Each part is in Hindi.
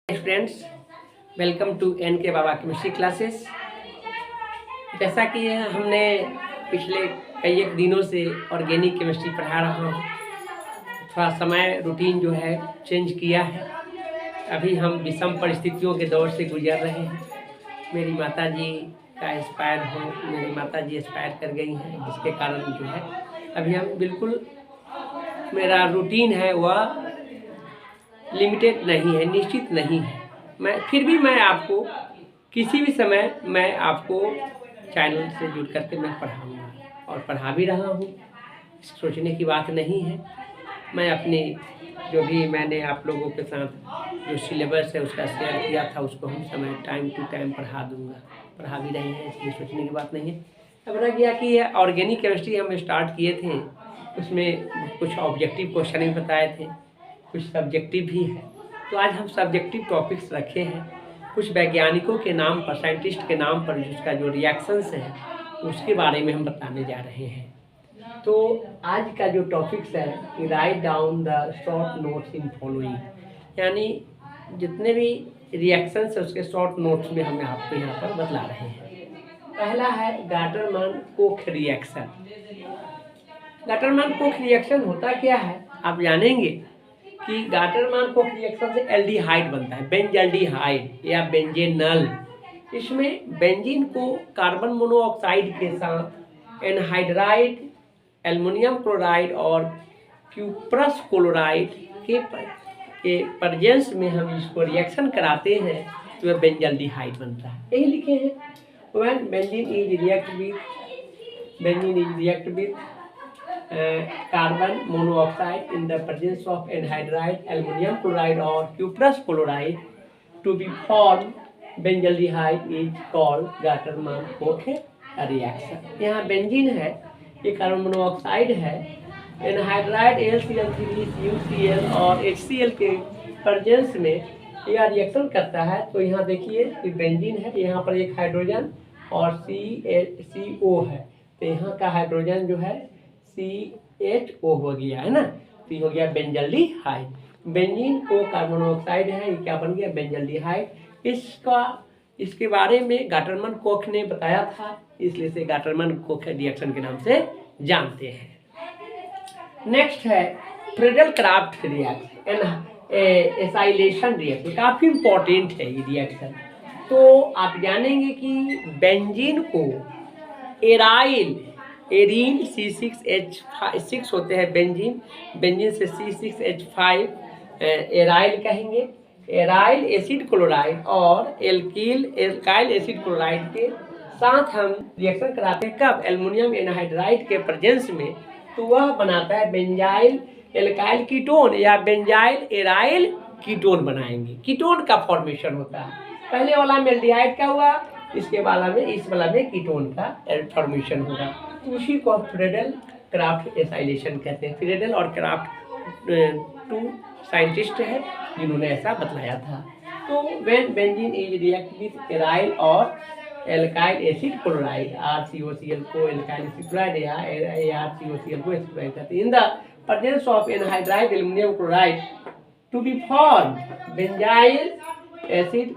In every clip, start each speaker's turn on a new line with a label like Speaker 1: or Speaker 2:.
Speaker 1: स्टूडेंट्स, वेलकम टू एन के बाबा केमिस्ट्री क्लासेस। जैसा कि हमने पिछले कई एक दिनों से ऑर्गेनिक केमिस्ट्री पढ़ा रहा हूँ, थोड़ा समय रूटीन जो है चेंज किया है। अभी हम विषम परिस्थितियों के दौर से गुजर रहे हैं। मेरी माता जी का मेरी माता जी एक्सपायर कर गई हैं, जिसके कारण जो है अभी हम बिल्कुल मेरा रूटीन है वह लिमिटेड नहीं है, निश्चित नहीं है। मैं आपको किसी भी समय मैं आपको चैनल से जुड़ करके मैं पढ़ाऊँगा और पढ़ा भी रहा हूँ। सोचने की बात नहीं है। मैं अपनी जो भी मैंने आप लोगों के साथ जो सिलेबस है उसका शेयर किया था, उसको हम समय टाइम टू टाइम पढ़ा दूँगा, पढ़ा भी रहे हैं, इसलिए सोचने की बात नहीं है। अब रह गया कि ये ऑर्गेनिक केमिस्ट्री हम स्टार्ट किए थे, उसमें कुछ ऑब्जेक्टिव क्वेश्चन भी बताए थे, कुछ सब्जेक्टिव भी है। तो आज हम सब्जेक्टिव टॉपिक्स रखे हैं, कुछ वैज्ञानिकों के नाम पर, साइंटिस्ट के नाम पर जिसका जो रिएक्शंस है उसके बारे में हम बताने जा रहे हैं। तो आज का जो टॉपिक्स है, write down the short notes in following, यानी जितने भी रिएक्शंस है उसके शॉर्ट नोट्स में हम आपको यहाँ पर बतला रहे हैं। पहला है गाटरमान कोख रिएक्शन। गाटरमान कोख रिएक्शन होता क्या है आप जानेंगे कि गाटरमान कोख रिएक्शन से एल्डिहाइड बनता है, बेंजल्डिहाइड या बेंजेनल। इसमें बेंजीन को कार्बन मोनोऑक्साइड के साथ एनहाइड्राइड, एल्युमिनियम क्लोराइड और क्यूप्रस क्लोराइड के प्रेजेंस में हम इसको रिएक्शन कराते हैं तो वह बेंजल्डिहाइड बनता है। यही लिखे हैं, when benzene is react with carbon monoxide in the presence of anhydride, aluminum chloride or cuprous chloride to be formed benzaldehyde is called Gaterman-Koch reaction। यहाँ बेंजीन है, ये कार्बन मोनोऑक्साइड है, एनहाइड्राइड AlCl3CuCl और HCl के प्रेजेंस में यह रिएक्शन करता है। तो यहाँ देखिए कि बेंजीन है, यहाँ पर एक हाइड्रोजन और CO है, तो यहाँ का हाइड्रोजन जो है CHO हो गया है ना, तो ये हो गया बेंजल्डिहाइड। बेंजीन को कार्बन मोनोऑक्साइड है, ये क्या बन गया बेंजल्डिहाइड। इसके बारे में गाटरमैन कोख ने बताया था, इसलिए से गाटरमैन कोख रिएक्शन के नाम से जानते हैं। नेक्स्ट है Friedel craft reaction, acylation reaction, काफ़ी इंपॉर्टेंट है ये रिएक्शन। तो आप जानेंगे कि बेंजीन को एरीन C6H6 होते हैं बेंजीन से C6H5 एराइल कहेंगे। एराइल एसिड क्लोराइड और एल्काइल एसिड क्लोराइड के साथ हम रिएक्शन कराते हैं, कब एल्युमिनियम एनहाइड्राइड के प्रेजेंस में, तो वह बनाता है बेंजाइल एल्काइल कीटोन या बेंजाइल एराइल कीटोन बनाएंगे। कीटोन का फॉर्मेशन होता है, पहले वाला में एल्डिहाइड का हुआ, इसके वाला में इस वाला में कीटोन का फॉर्मेशन होगा। तो उसी को फ्रेडल क्राफ्ट एसाइलेशन कहते हैं। फ्रेडल और क्राफ्ट टू साइंटिस्ट है जिन्होंने ऐसा बतलाया था। तो when benzene is react with aryl और एल्काइल एसिड क्लोराइड, RCOCl को एल्काइल एसिड क्लोराइड या ArCOCl को एसिड क्लोराइड कहते हैं, in the presence of anhydride aluminium chloride to be form benzyl acid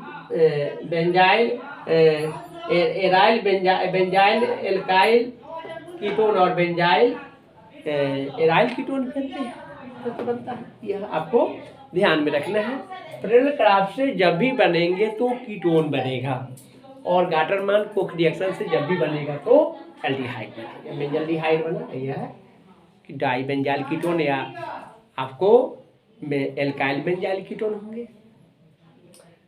Speaker 1: aryl benzyl alkyl ketone और बेंजाइल एराइल कीटोन कहते हैं, तो बनता है। यह आपको ध्यान में रखना है। फ्रेडल क्राफ्ट से जब भी बनेंगे तो कीटोन बनेगा, और गाटरमान कोख रिएक्शन से जब भी बनेगा तो एल्डिहाइड बनेगा। बेंजल्डिहाइड बना, यह है कि डाई बेंजाइल कीटोन या आपको एल्काइल बेंजाइल कीटोन होंगे।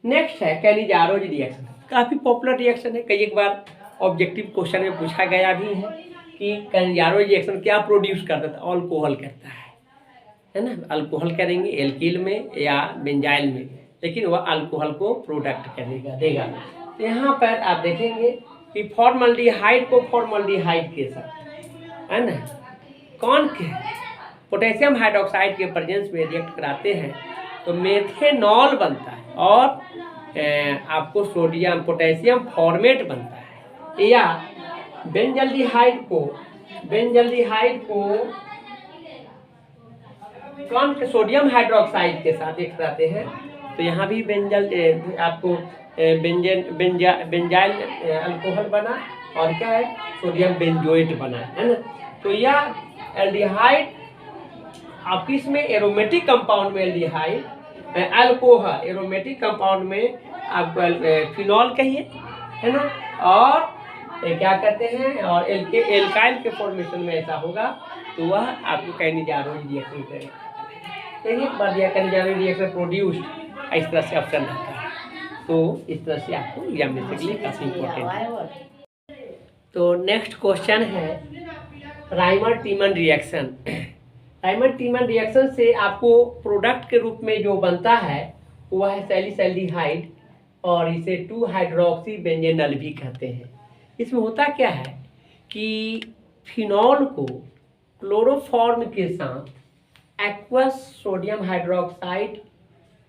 Speaker 1: नेक्स्ट है कैनिजारोज रिएक्शन, काफ़ी पॉपुलर रिएक्शन है, कई एक बार ऑब्जेक्टिव क्वेश्चन में पूछा गया भी है कि कैनिजारोज रिएक्शन क्या प्रोड्यूस करता है, अल्कोहल करता है ना। अल्कोहल करेंगे एल्किल में या बेंजाइल में, लेकिन वह अल्कोहल को प्रोडक्ट देगा। तो यहाँ पर आप देखेंगे कि फॉर्मल्डिहाइड को फॉर्मल्डिहाइड के साथ, है ना, कौन के पोटेशियम हाइड्रोक्साइड के प्रेजेंस में रिएक्ट कराते हैं तो मेथेनॉल बनता है और आपको सोडियम पोटेशियम फॉर्मेट बनता है। या बेंजल्डिहाइड को कौन के सोडियम हाइड्रोक्साइड के साथ एक कराते हैं तो यहाँ भी आपको बेंजाइल अल्कोहल बना, और क्या है, सोडियम बेंजोएट बना, है ना। तो यह एल्डिहाइड आप किस में, एरोमेटिक कंपाउंड में एल्डिहाइड, अल्कोहल एरोमेटिक कंपाउंड में आपको फिनॉल कहिए, है ना, और क्या कहते हैं, और एल्काइल के फॉर्मेशन में ऐसा होगा तो वह आपको कैनिजारो रिएक्शन करेगा। एक बार दिया कैनिजारो रिएक्शन प्रोड्यूस्ड, इस तरह से ऑप्शन रहता है। तो इस तरह से आपको एग्जामिनेशन के लिए काफ़ी इंपॉर्टेंट है। तो नेक्स्ट क्वेश्चन है राइमर टीमन रिएक्शन। राइमर टीमन रिएक्शन से आपको प्रोडक्ट के रूप में जो बनता है वह है सैलिसैल्डिहाइड, और इसे 2 हाइड्रोक्सी बेंजेनल भी कहते हैं। इसमें होता क्या है कि फिनॉल को क्लोरोफॉर्म के साथ एक्वस सोडियम हाइड्रोक्साइड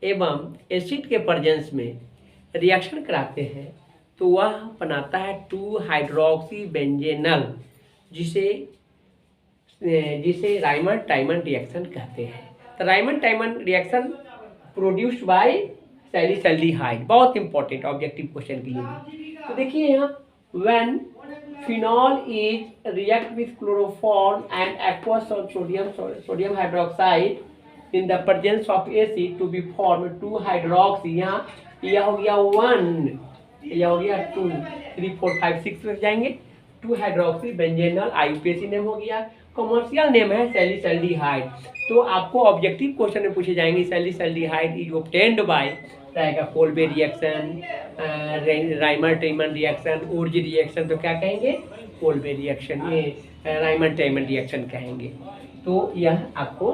Speaker 1: एवं एसिड के प्रेजेंस में रिएक्शन कराते हैं तो वह बनाता है 2 हाइड्रोक्सी बेंजेनल, जिसे राइमर टाइमन रिएक्शन कहते हैं। तो Reimer Tiemann reaction produced by salicylaldehyde, बहुत इंपॉर्टेंट ऑब्जेक्टिव क्वेश्चन के लिए। तो देखिए यहाँ, when phenol is react with chloroform and aqueous sodium hydroxide in the presence of acid to be form 2 hydroxy, यहाँ यह हो गया 1, यह हो गया 2, 3, 4, 5, 6 लग जाएंगे, 2 हाइड्रोक्सी बेंजेनल, आईयूपीएसी नेम हो गया, कमर्शियल नेम है सैलिसैल्डिहाइड। तो आपको ऑब्जेक्टिव क्वेश्चन में पूछे जाएंगे सैलिसैल्डिहाइड इज ऑब्टेन्ड बाय, रहेगा Kolbe reaction, Reimer Tiemann reaction, Wurtz reaction, तो क्या कहेंगे, कोल्बे रिएक्शन, ये राइमर टाइमन रिएक्शन कहेंगे। तो यह आपको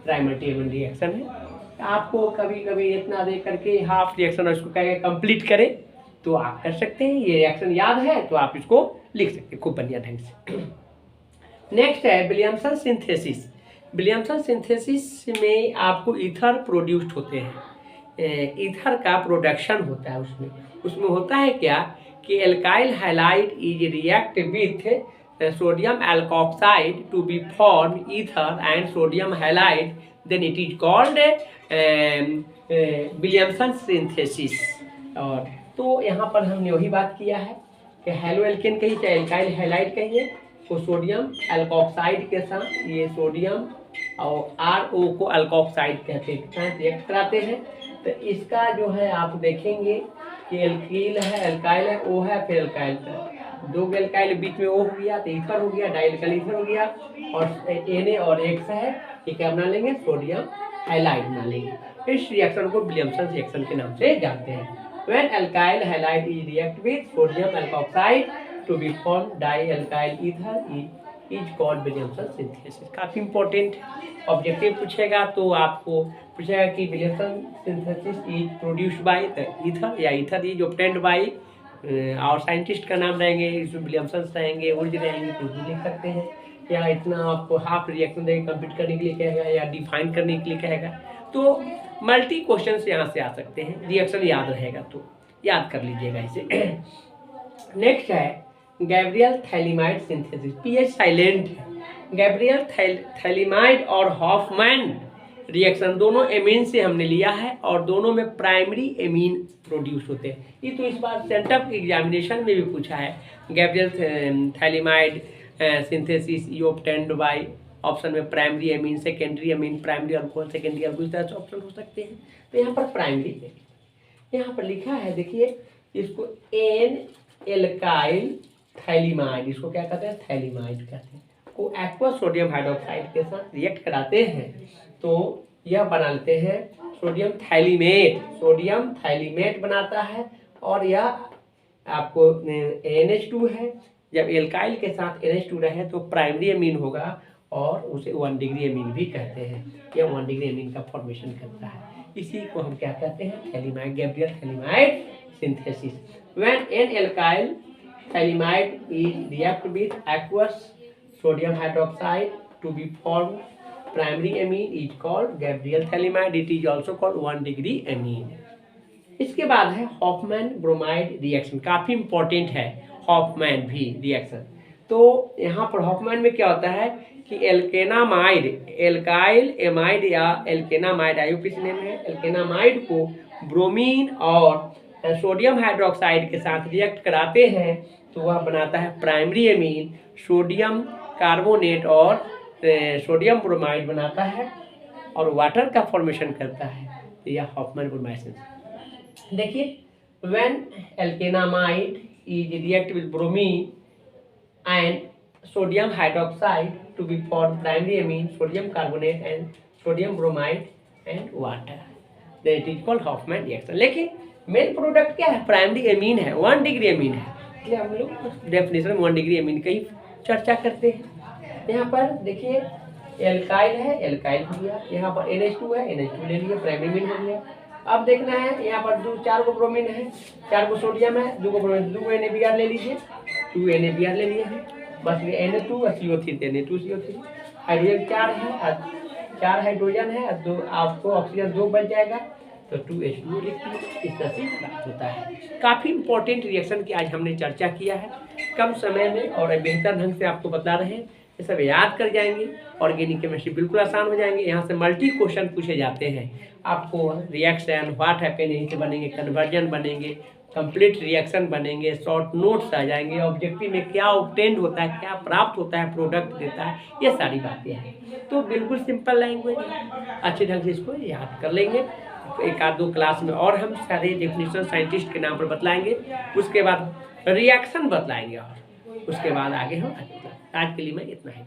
Speaker 1: राइमर टाइमन रिएक्शन है। आपको कभी कभी इतना दे करके हाफ रिएक्शन उसको कहेंगे कंप्लीट करें, तो आप कर सकते हैं। ये रिएक्शन याद है तो आप इसको लिख सकते हैं खूब बढ़िया ढंग से। नेक्स्ट है विलियमसन सिंथेसिस। विलियमसन सिंथेसिस में आपको ईथर प्रोड्यूस्ड होते हैं, ईथर का प्रोडक्शन होता है। उसमें होता है क्या कि alkyl halide is react with sodium alkoxide to be form ether and sodium halide, then it is called Williamson synthesis. और तो यहाँ पर हमने वही बात किया है कि हेलो एल्केन कहिए चाहे एल्काइल हैलाइड कहिए, तो सोडियम एल्कोक्साइड के साथ ये सोडियम और RO को एल्कोक्साइड कहते हैं, रिएक्ट कराते हैं। तो इसका जो है आप देखेंगे कि एल्कील है, एल्काइल है, O है, फिर एल्काइल है, 2 एल्काइल बीच में O हो गया तो ईथर हो गया, डाइएल्काइल ईथर हो गया, और Na और X है, ये क्या बना लेंगे, सोडियम हैलाइड बना लेंगे। इस रिएक्शन को विलियमसन रिएक्शन के नाम से जानते हैं। When alkyl halide is react with sodium alkoxide to be formed dialkyl ether is called Williamson synthesis. काफ़ी इंपॉर्टेंट ऑब्जेक्टिव पूछेगा तो आपको पूछेगा कि Williamson synthesis is produced by ether, या ईथर इज ऑब्टेन्ड बाय, और साइंटिस्ट का नाम रहेंगे, इसमें विलियमसन रहेंगे, उर्ज रहेंगे, तो भी लिख सकते हैं। या इतना आपको हाफ रिएक्शन देंगे कंप्लीट करने के लिए कहेगा, या डिफाइन करने के लिए कहेगा। तो मल्टी क्वेश्चन यहाँ से आ सकते हैं, रिएक्शन याद रहेगा तो याद कर लीजिएगा इसे। नेक्स्ट है Gabriel phthalimide synthesis, pH silent है। गैब्रियल थैलिमाइड और हॉफमैन रिएक्शन दोनों एमीन से हमने लिया है, और दोनों में प्राइमरी एमीन प्रोड्यूस होते हैं। ये तो इस बार सेंटअप एग्जामिनेशन में भी पूछा है, Gabriel phthalimide synthesis you obtained by, option में primary amine, secondary amine, primary alcohol, secondary alcohol, इस तरह से ऑप्शन हो सकते हैं। तो यहाँ पर प्राइमरी है, यहाँ पर लिखा है देखिए, इसको एन एल्काइल थैलिमाइड, इसको क्या कहते हैं, थैलिमाइड कहते हैं, को एक्वस सोडियम हाइड्रोक्साइड के साथ रिएक्ट कराते हैं तो यह बना लेते हैं सोडियम थैलिमेट, सोडियम थैलिमेट बनाता है। और यह आपको NH2 है, जब एल्काइल के साथ NH2 रहे तो प्राइमरी एमीन होगा, और उसे 1 डिग्री एमीन भी कहते हैं। यह 1 डिग्री एमीन का फॉर्मेशन करता है, इसी को हम क्या कहते हैं, phthalimide, Gabriel phthalimide synthesis. When an alkyl phthalimide is react with aqueous sodium hydroxide to be form primary amine is called Gabriel phthalimide, it is also called 1 degree amine. इसके बाद है हॉफमैन ब्रोमाइड रिएक्शन, काफ़ी इंपॉर्टेंट है हॉफमैन भी रिएक्शन। तो यहाँ पर हॉफमैन में क्या होता है कि एल्केनामाइड, एल्काइल एमाइड या एल्केनामाइड, आईयूपीएसी नेम है, एल्केनामाइड को ब्रोमीन और सोडियम हाइड्रोक्साइड के साथ रिएक्ट कराते हैं तो वह बनाता है प्राइमरी एमीन, सोडियम कार्बोनेट और सोडियम ब्रोमाइड बनाता है और वाटर का फॉर्मेशन करता है। तो यह हॉफमैन ब्रोमाइड। देखिए, when alkanamide is react with bromine and sodium hydroxide to be formed primary amine, sodium carbonate and sodium bromide and water. That is called Hoffman reaction. लेकिन मेन प्रोडक्ट क्या है? प्राइमरी एमीन है, 1 डिग्री एमीन है, इसलिए हम लोग डेफिनेशन में 1 डिग्री एमीन का ही चर्चा करते हैं। यहाँ पर देखिए एल्काइल है, एल्काइल हो गया, यहाँ पर NH2 है, NH2 ले लिया, प्राइमरी एमीन हो गया। अब देखना है यहाँ पर 4 गो ब्रोमीन है, 4 गो सोडियम है, 2 गो ब्रोमीन, 2 गो NaBr ले लीजिए, 2 NaBr ले लिए हैं, बस ये Na2 और CO3 Na2 CO3। हाइड्रोजन 4 है, 4 हाइड्रोजन है, तो आपको ऑक्सीजन 2 बच जाएगा, तो 2H2 लिखिए। इस तरह से प्राप्त होता है। काफ़ी इंपॉर्टेंट रिएक्शन की आज हमने चर्चा किया है, कम समय में और बेहतर ढंग से आपको बता रहे हैं। ये सब याद कर जाएंगे, ऑर्गेनिक केमिस्ट्री बिल्कुल आसान हो जाएंगे। यहाँ से मल्टी क्वेश्चन पूछे जाते हैं आपको। रिएक्शन व्हाट हैपन यहीं से बनेंगे, कन्वर्जन बनेंगे, कंप्लीट रिएक्शन बनेंगे, शॉर्ट नोट्स आ जाएंगे, ऑब्जेक्टिव में क्या ऑब्टेंड होता है, क्या प्राप्त होता है, प्रोडक्ट देता है, ये सारी बातें हैं। तो बिल्कुल सिंपल लैंग्वेज, अच्छे ढंग से इसको याद कर लेंगे। एक आध 2 क्लास में और हम सारे डेफिनेशन साइंटिस्ट के नाम पर बतलाएंगे, उसके बाद रिएक्शन बतलाएंगे और उसके बाद आगे हम आज के लिए मैं इतना ही